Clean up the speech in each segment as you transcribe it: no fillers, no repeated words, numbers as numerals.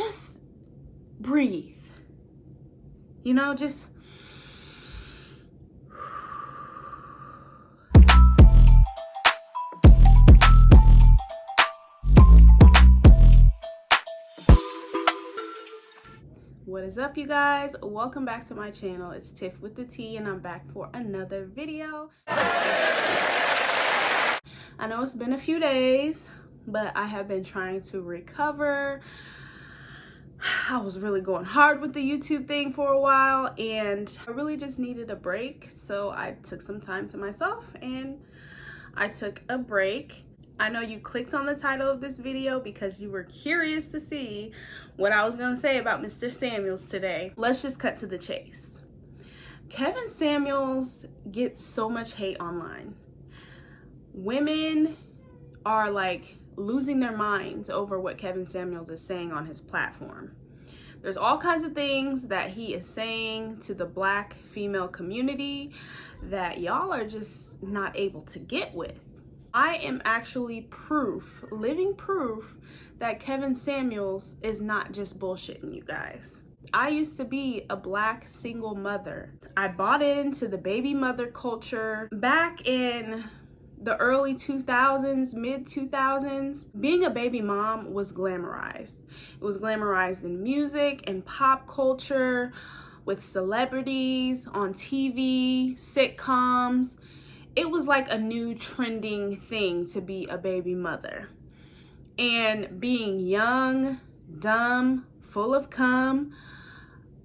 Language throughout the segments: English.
just breathe. You know, just what is up, you guys? Welcome back to my channel. It's Tiff with the T, and I'm back for another video. I know it's been a few days, but I have been trying to recover. I was really going hard with the YouTube thing for a while, and I really just needed a break. So I took some time to myself and I took a break. I know you clicked on the title of this video because you were curious to see what I was going to say about Mr. Samuels today. Let's just cut to the chase. Kevin Samuels gets so much hate online. Women are like losing their minds over what Kevin Samuels is saying on his platform. There's all kinds of things that he is saying to the Black female community that y'all are just not able to get with. I am actually proof, living proof, that Kevin Samuels is not just bullshitting you guys. I used to be a Black single mother. I bought into the baby mother culture back in the early 2000s, mid 2000s. Being a baby mom was glamorized. It was glamorized in music and pop culture, with celebrities on TV, sitcoms. It was like a new trending thing to be a baby mother. And being young, dumb, full of cum,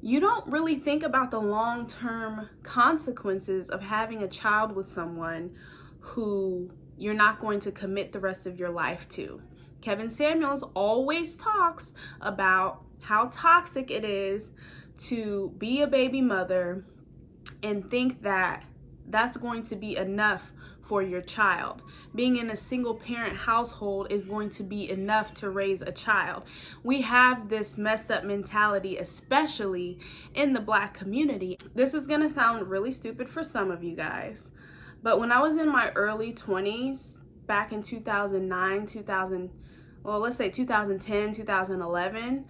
you don't really think about the long-term consequences of having a child with someone who you're not going to commit the rest of your life to. Kevin Samuels always talks about how toxic it is to be a baby mother and think that that's going to be enough for your child. Being in a single parent household is going to be enough to raise a child. We have this messed up mentality, especially in the Black community. This is gonna sound really stupid for some of you guys, but when I was in my early 20s, back in 2009, 2010, 2011,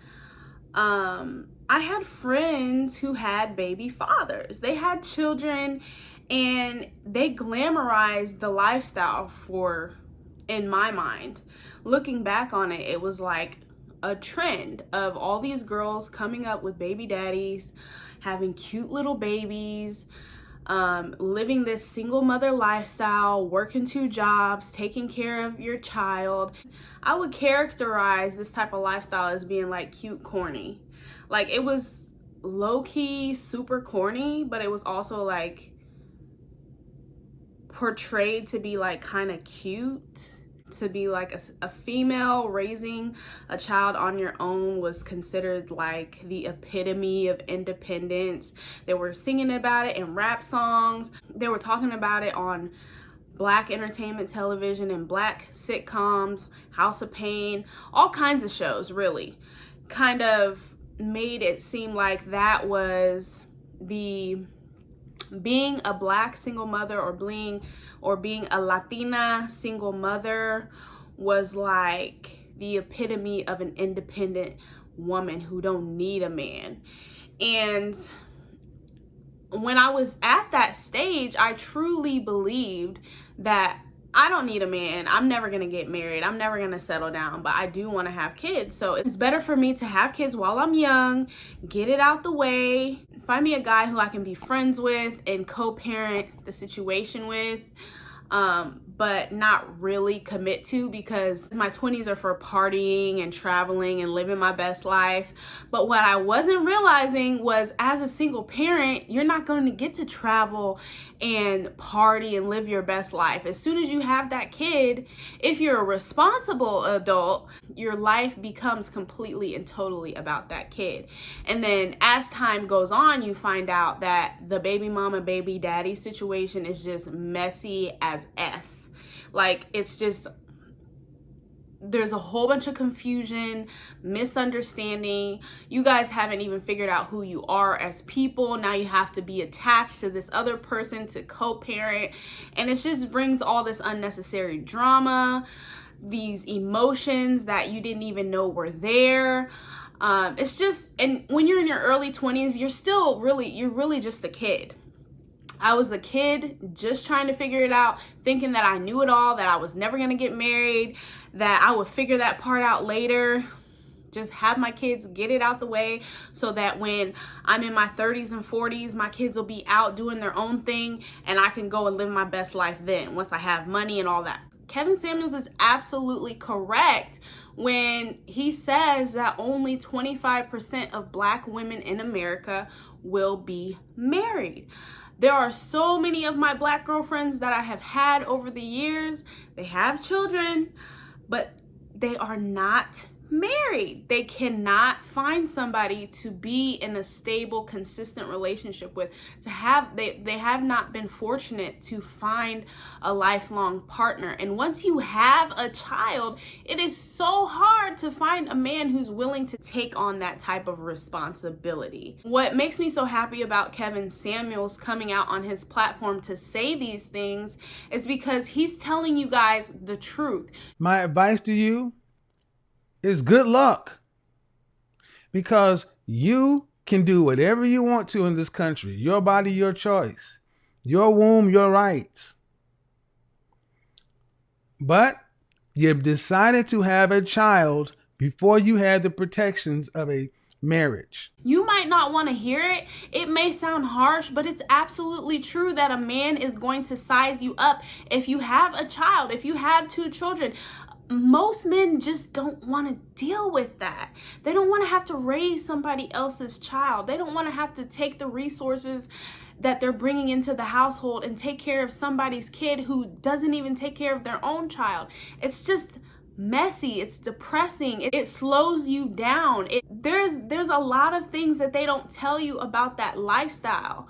I had friends who had baby fathers. They had children and they glamorized the lifestyle in my mind. Looking back on it, it was like a trend of all these girls coming up with baby daddies, having cute little babies, living this single mother lifestyle, working 2 jobs, taking care of your child. I would characterize this type of lifestyle as being like cute, corny. Like, it was low-key super corny, but it was also like portrayed to be like kind of cute. To be like a female raising a child on your own was considered like the epitome of independence. They were singing about it in rap songs. They were talking about it on Black entertainment television and Black sitcoms, House of Pain, all kinds of shows, really. Kind of made it seem like that was being a Black single mother or being a Latina single mother was like the epitome of an independent woman who don't need a man. And when I was at that stage, I truly believed that I don't need a man. I'm never gonna get married. I'm never gonna settle down, but I do wanna have kids. So it's better for me to have kids while I'm young, get it out the way, find me a guy who I can be friends with and co-parent the situation with, but not really commit to, because my 20s are for partying and traveling and living my best life. But what I wasn't realizing was, as a single parent, you're not going to get to travel and party and live your best life. As soon as you have that kid, if you're a responsible adult, your life becomes completely and totally about that kid. And then as time goes on, you find out that the baby mama, baby daddy situation is just messy as F. Like, it's just, there's a whole bunch of confusion, misunderstanding. You guys haven't even figured out who you are as people. Now you have to be attached to this other person to co-parent. And it just brings all this unnecessary drama, these emotions that you didn't even know were there. It's just, and when you're in your early 20s, you're really just a kid. I was a kid just trying to figure it out, thinking that I knew it all, that I was never going to get married, that I would figure that part out later. Just have my kids, get it out the way, so that when I'm in my 30s and 40s, my kids will be out doing their own thing and I can go and live my best life then, once I have money and all that. Kevin Samuels is absolutely correct when he says that only 25% of Black women in America will be married. There are so many of my Black girlfriends that I have had over the years. They have children, but they are not married. They cannot find somebody to be in a stable, consistent relationship with. They have not been fortunate to find a lifelong partner. And once you have a child, it is so hard to find a man who's willing to take on that type of responsibility. What makes me so happy about Kevin Samuels coming out on his platform to say these things is because he's telling you guys the truth. My advice to you is good luck, because you can do whatever you want to in this country. Your body, your choice. Your womb, your rights. But you've decided to have a child before you had the protections of a marriage. You might not want to hear it. It may sound harsh, but it's absolutely true that a man is going to size you up if you have a child, if you have 2 children. Most men just don't want to deal with that. They don't want to have to raise somebody else's child. They don't want to have to take the resources that they're bringing into the household and take care of somebody's kid who doesn't even take care of their own child. It's just messy. It's depressing. It slows you down. There's a lot of things that they don't tell you about that lifestyle.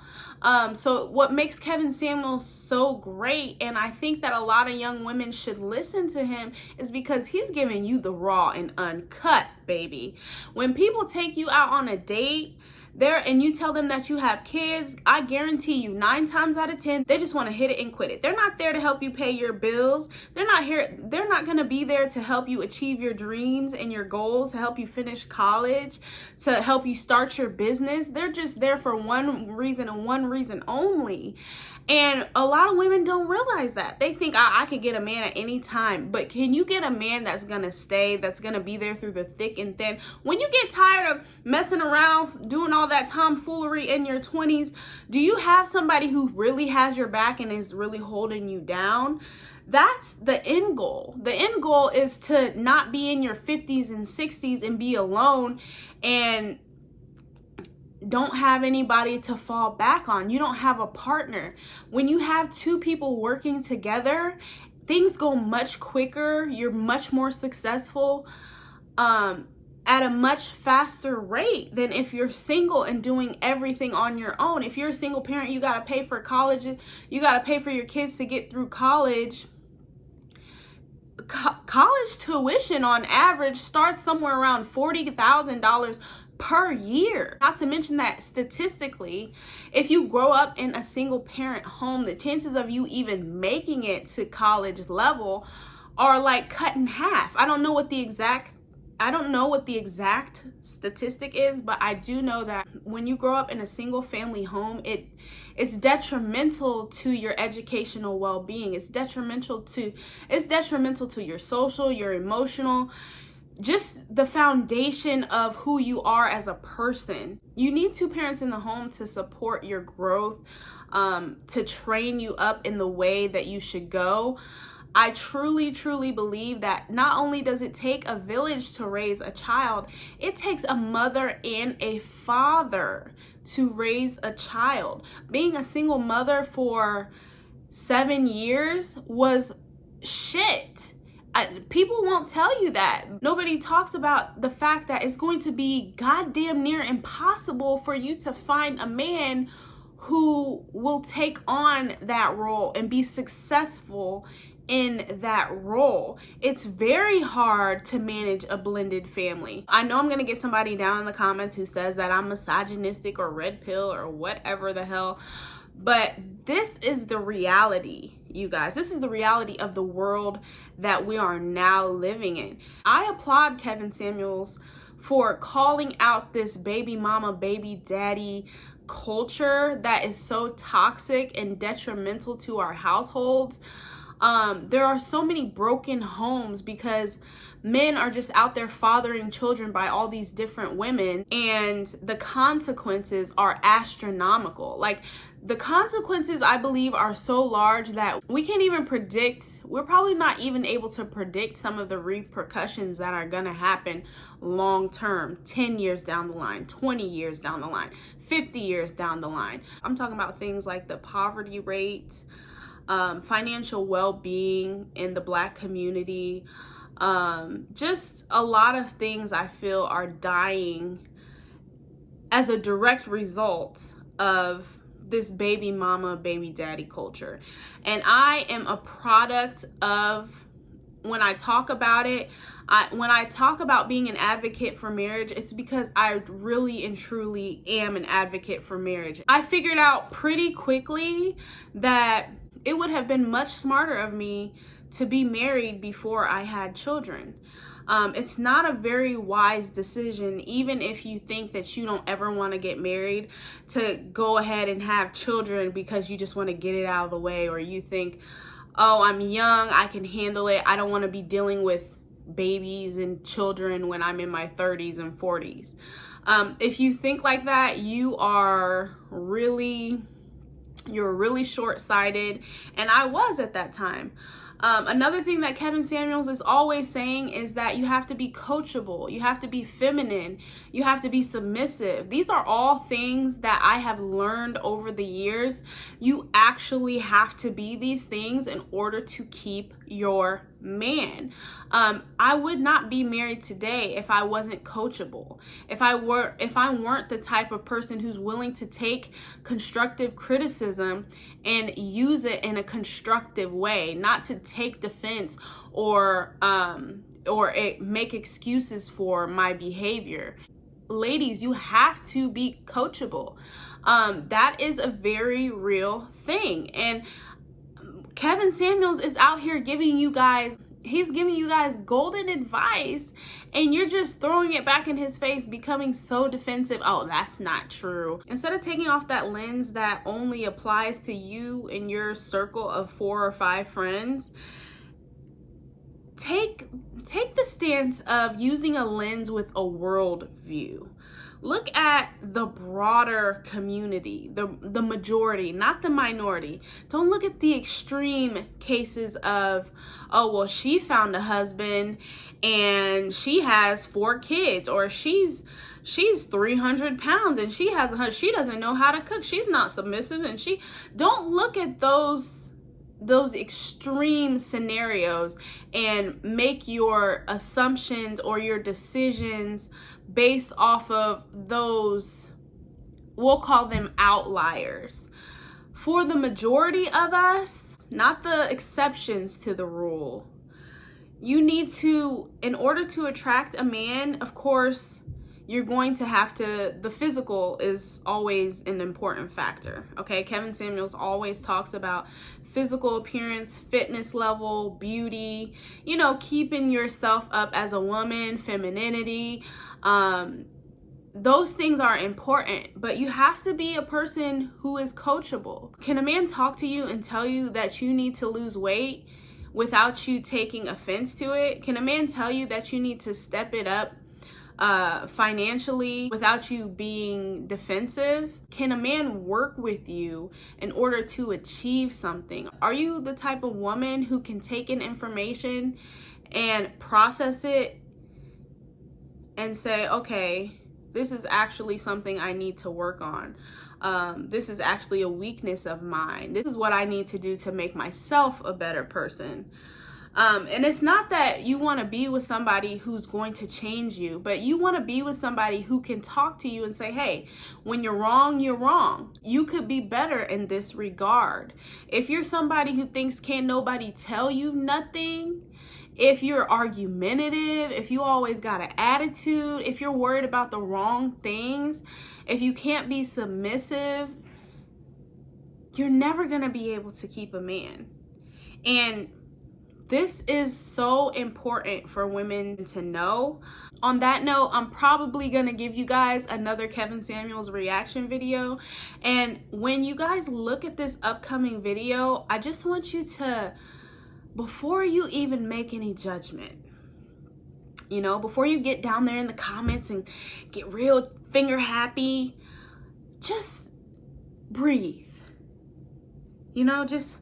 So what makes Kevin Samuels so great, and I think that a lot of young women should listen to him, is because he's giving you the raw and uncut, baby. When people take you out on a date and you tell them that you have kids, I guarantee you 9 times out of 10, they just want to hit it and quit it. They're not there to help you pay your bills. They're not going to be there to help you achieve your dreams and your goals, to help you finish college, to help you start your business. They're just there for one reason and one reason only. And a lot of women don't realize that. They think I could get a man at any time. But can you get a man that's going to stay, that's going to be there through the thick and thin? When you get tired of messing around, doing all that tomfoolery in your 20s, do you have somebody who really has your back and is really holding you down? That's the end goal. The end goal is to not be in your 50s and 60s and be alone and don't have anybody to fall back on. You don't have a partner. When you have 2 people working together, things go much quicker. You're much more successful at a much faster rate than if you're single and doing everything on your own. If you're a single parent, you got to pay for college. You got to pay for your kids to get through college. College tuition on average starts somewhere around $40,000 per year. Not to mention that statistically, if you grow up in a single parent home, the chances of you even making it to college level are like cut in half. I don't know what the exact statistic is, but I do know that when you grow up in a single family home, it's detrimental to your educational well-being. It's detrimental to your social, your emotional, just the foundation of who you are as a person. You need 2 parents in the home to support your growth, to train you up in the way that you should go. I truly, truly believe that not only does it take a village to raise a child, it takes a mother and a father to raise a child. Being a single mother for 7 years was shit. People won't tell you that. Nobody talks about the fact that it's going to be goddamn near impossible for you to find a man who will take on that role and be successful in that role. It's very hard to manage a blended family. I know I'm going to get somebody down in the comments who says that I'm misogynistic or red pill or whatever the hell, but this is the reality, you guys. This is the reality of the world that we are now living in. I applaud Kevin Samuels for calling out this baby mama, baby daddy culture that is so toxic and detrimental to our households. There are so many broken homes because men are just out there fathering children by all these different women, and the consequences are astronomical. Like, the consequences, I believe, are so large that we can't even predict. We're probably not even able to predict some of the repercussions that are going to happen long term, 10 years down the line, 20 years down the line, 50 years down the line. I'm talking about things like the poverty rate, financial well-being in the Black community, just a lot of things I feel are dying as a direct result of this baby mama, baby daddy culture. And I am a product of, when I talk about it, when I talk about being an advocate for marriage, it's because I really and truly am an advocate for marriage. I figured out pretty quickly that it would have been much smarter of me to be married before I had children. It's not a very wise decision, even if you think that you don't ever want to get married, to go ahead and have children because you just want to get it out of the way, or you think, oh, I'm young, I can handle it. I don't want to be dealing with babies and children when I'm in my 30s and 40s. If you think like that, you're really short-sighted, and I was at that time. Another thing that Kevin Samuels is always saying is that you have to be coachable, you have to be feminine, you have to be submissive. These are all things that I have learned over the years. You actually have to be these things in order to keep your man. I would not be married today if I wasn't coachable. If I weren't the type of person who's willing to take constructive criticism and use it in a constructive way, not to take defense or make excuses for my behavior. Ladies, you have to be coachable. That is a very real thing. And Kevin Samuels is out here giving you guys golden advice, and you're just throwing it back in his face, becoming so defensive. Oh, that's not true. Instead of taking off that lens that only applies to you and your circle of 4 or 5 friends, take the stance of using a lens with a world view. Look at the broader community, the majority, not the minority. Don't look at the extreme cases of, oh, well, she found a husband and she has 4 kids, or she's 300 pounds and she has a husband. She doesn't know how to cook. She's not submissive, and don't look at those extreme scenarios and make your assumptions or your decisions based off of those, we'll call them outliers. For the majority of us, not the exceptions to the rule, you need to, in order to attract a man, of course, you're going to have to, the physical is always an important factor, okay? Kevin Samuels always talks about physical appearance, fitness level, beauty, keeping yourself up as a woman, femininity. Those things are important, but you have to be a person who is coachable. Can a man talk to you and tell you that you need to lose weight without you taking offense to it? Can a man tell you that you need to step it up financially without you being defensive? Can a man work with you in order to achieve something? Are you the type of woman who can take in information and process it and say, okay, this is actually something I need to work on. This is actually a weakness of mine. This is what I need to do to make myself a better person. And it's not that you want to be with somebody who's going to change you, but you want to be with somebody who can talk to you and say, hey, when you're wrong, you're wrong. You could be better in this regard. If you're somebody who thinks can't nobody tell you nothing, if you're argumentative, if you always got an attitude, if you're worried about the wrong things, if you can't be submissive, you're never going to be able to keep a man. And This is so important for women to know. On that note, I'm probably going to give you guys another Kevin Samuels reaction video. And when you guys look at this upcoming video, I just want you to, before you even make any judgment, you know, before you get down there in the comments and get real finger happy, just breathe. You know, just...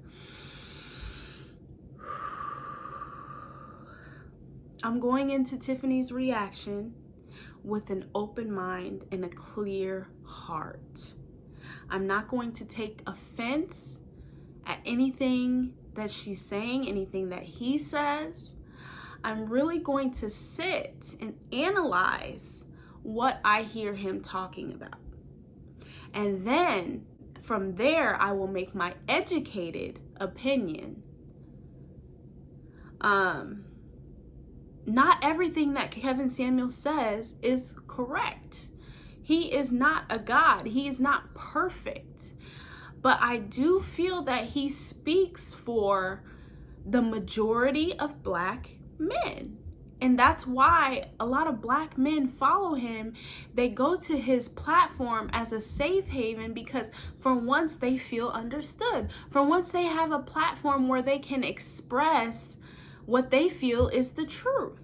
I'm going into Tiffany's reaction with an open mind and a clear heart. I'm not going to take offense at anything that she's saying, anything that he says. I'm really going to sit and analyze what I hear him talking about. And then from there, I will make my educated opinion. Not everything that Kevin Samuels says is correct. He is not a God. He is not perfect. But I do feel that he speaks for the majority of Black men. And that's why a lot of Black men follow him. They go to his platform as a safe haven because for once they feel understood. For once they have a platform where they can express what they feel is the truth.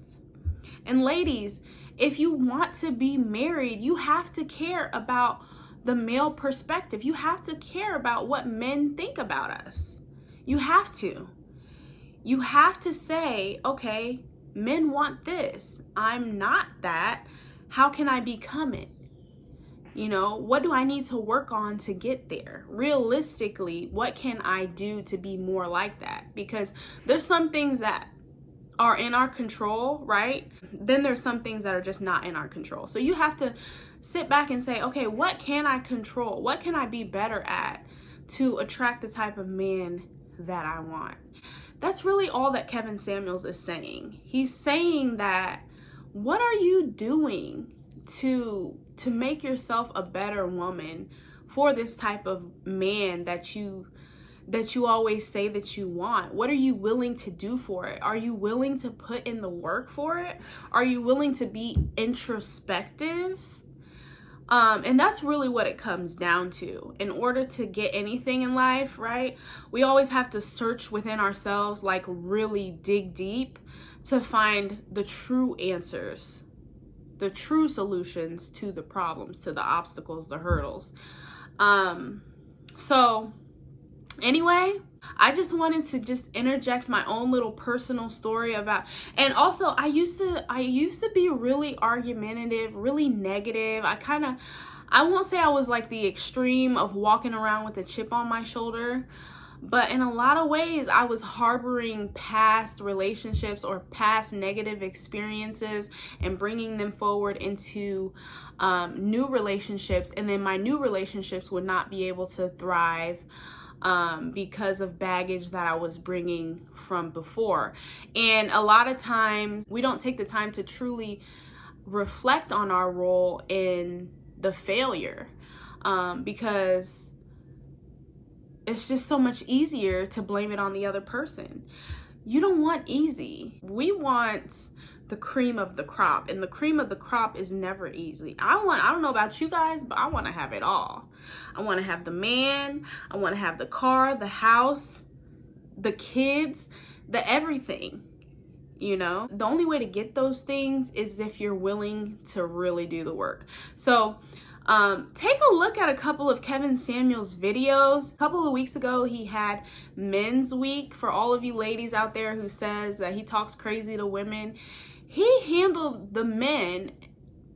And ladies, if you want to be married, you have to care about the male perspective. You have to care about what men think about us. You have to. You have to say, okay, men want this. I'm not that. How can I become it? You know, what do I need to work on to get there? Realistically, what can I do to be more like that? Because there's some things that are in our control, right? Then there's some things that are just not in our control. So you have to sit back and say, okay, what can I control? What can I be better at to attract the type of man that I want? That's really all that Kevin Samuels is saying. He's saying that, what are you doing to make yourself a better woman for this type of man that you always say that you want? What are you willing to do for it? Are you willing to put in the work for it? Are you willing to be introspective? And that's really what it comes down to. In order to get anything in life, right, we always have to search within ourselves, like really dig deep to find the true answers, the true solutions to the problems, to the obstacles, the hurdles. So anyway, I just wanted to just interject my own little personal story about, and also I used to be really argumentative, really negative. I won't say I was like the extreme of walking around with a chip on my shoulder, but in a lot of ways I was harboring past relationships or past negative experiences and bringing them forward into new relationships, and then my new relationships would not be able to thrive because of baggage that I was bringing from before. And a lot of times we don't take the time to truly reflect on our role in the failure, because it's just so much easier to blame it on the other person. You don't want easy. We want the cream of the crop, and the cream of the crop is never easy. I don't know about you guys, but I want to have it all. I want to have the man, I want to have the car, the house, the kids, the everything. You know, the only way to get those things is if you're willing to really do the work. So take a look at a couple of Kevin Samuels videos. A couple of weeks ago, he had Men's Week. For all of you ladies out there who says that he talks crazy to women, he handled the men,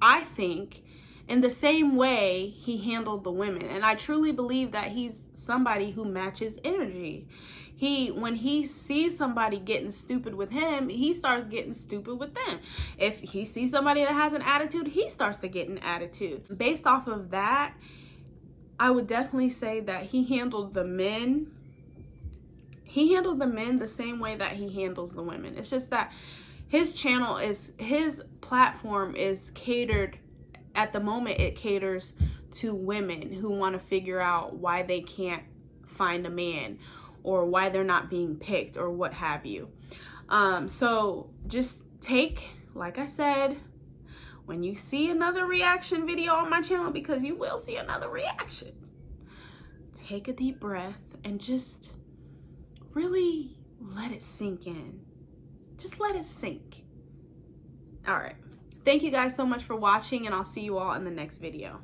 I think, in the same way he handled the women. And I truly believe that he's somebody who matches energy. When he sees somebody getting stupid with him, he starts getting stupid with them. If he sees somebody that has an attitude, he starts to get an attitude. Based off of that, I would definitely say that he handled the men. He handled the men the same way that he handles the women. It's just that his platform is catered, at the moment it caters to women who want to figure out why they can't find a man, or why they're not being picked, or what have you. So just take, like I said, when you see another reaction video on my channel, because you will see another reaction, take a deep breath and just really let it sink in. Just let it sink. All right. Thank you guys so much for watching, and I'll see you all in the next video.